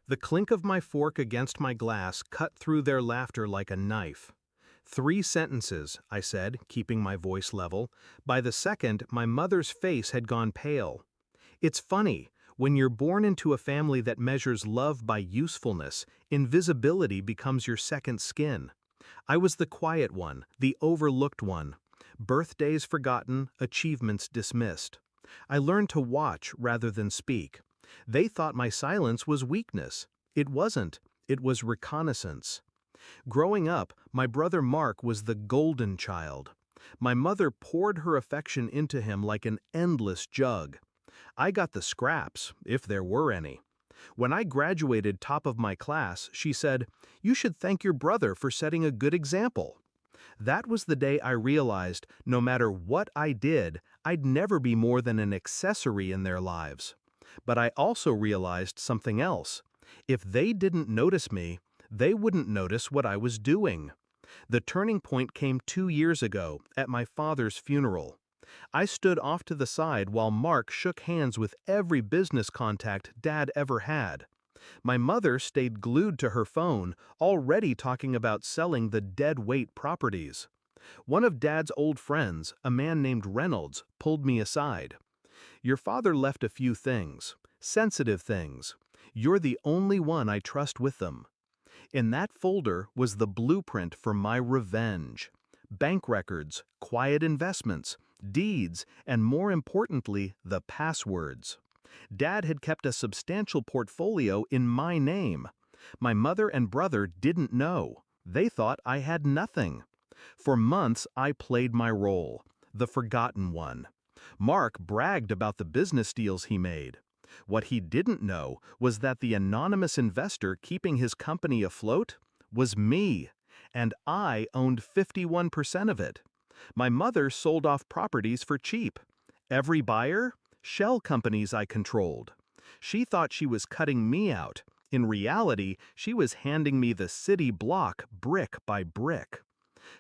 The clink of my fork against my glass cut through their laughter like a knife. 3 sentences, I said, keeping my voice level. By the second, my mother's face had gone pale. It's funny, when you're born into a family that measures love by usefulness, invisibility becomes your second skin. I was the quiet one, the overlooked one. Birthdays forgotten, achievements dismissed. I learned to watch rather than speak. They thought my silence was weakness. It wasn't. It was reconnaissance. Growing up, my brother Mark was the golden child. My mother poured her affection into him like an endless jug. I got the scraps, if there were any. When I graduated top of my class, she said, "You should thank your brother for setting a good example." That was the day I realized no matter what I did, I'd never be more than an accessory in their lives. But I also realized something else. If they didn't notice me, they wouldn't notice what I was doing. The turning point came 2 years ago, at my father's funeral. I stood off to the side while Mark shook hands with every business contact Dad ever had. My mother stayed glued to her phone, already talking about selling the dead-weight properties. One of Dad's old friends, a man named Reynolds, pulled me aside. "Your father left a few things, sensitive things. You're the only one I trust with them." In that folder was the blueprint for my revenge. Bank records, quiet investments, deeds, and more importantly, the passwords. Dad had kept a substantial portfolio in my name. My mother and brother didn't know. They thought I had nothing. For months, I played my role, the forgotten one. Mark bragged about the business deals he made. What he didn't know was that the anonymous investor keeping his company afloat was me, and I owned 51% of it. My mother sold off properties for cheap. Every buyer? Shell companies I controlled. She thought she was cutting me out. In reality, she was handing me the city block brick by brick.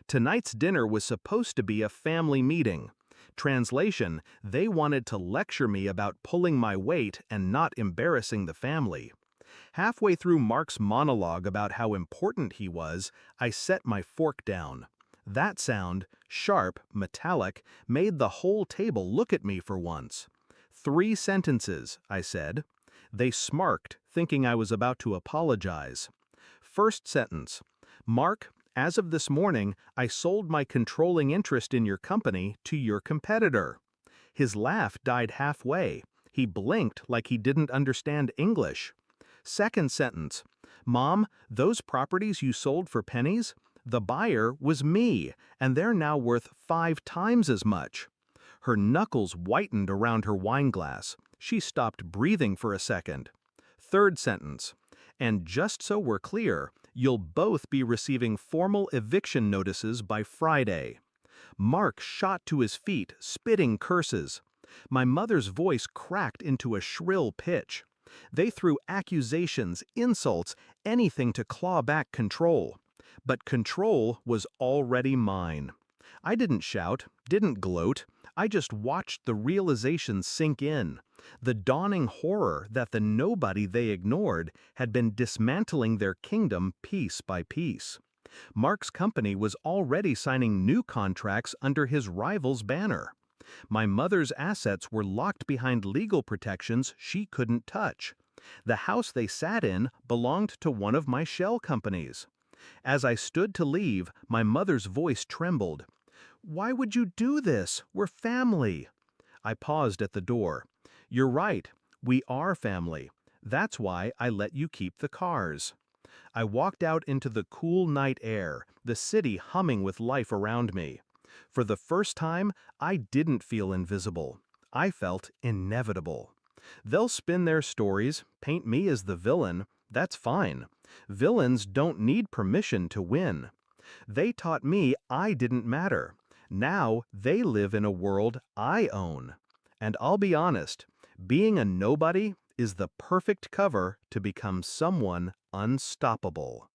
Tonight's dinner was supposed to be a family meeting. Translation, they wanted to lecture me about pulling my weight and not embarrassing the family. Halfway through Mark's monologue about how important he was, I set my fork down. That sound, sharp, metallic, made the whole table look at me for once. 3 sentences, I said. They smirked, thinking I was about to apologize. First sentence, "Mark, as of this morning, I sold my controlling interest in your company to your competitor." His laugh died halfway. He blinked like he didn't understand English. Second sentence, "Mom, those properties you sold for pennies? The buyer was me, and they're now worth 5 times as much." Her knuckles whitened around her wine glass. She stopped breathing for a second. Third sentence, "And just so we're clear, you'll both be receiving formal eviction notices by Friday." Mark shot to his feet, spitting curses. My mother's voice cracked into a shrill pitch. They threw accusations, insults, anything to claw back control. But control was already mine. I didn't shout, didn't gloat. I just watched the realization sink in. The dawning horror that the nobody they ignored had been dismantling their kingdom piece by piece. Mark's company was already signing new contracts under his rival's banner. My mother's assets were locked behind legal protections she couldn't touch. The house they sat in belonged to one of my shell companies. As I stood to leave, my mother's voice trembled. "Why would you do this? We're family." I paused at the door. "You're right. We are family. That's why I let you keep the cars." I walked out into the cool night air, the city humming with life around me. For the first time, I didn't feel invisible. I felt inevitable. They'll spin their stories, paint me as the villain. That's fine. Villains don't need permission to win. They taught me I didn't matter. Now they live in a world I own. And I'll be honest, being a nobody is the perfect cover to become someone unstoppable.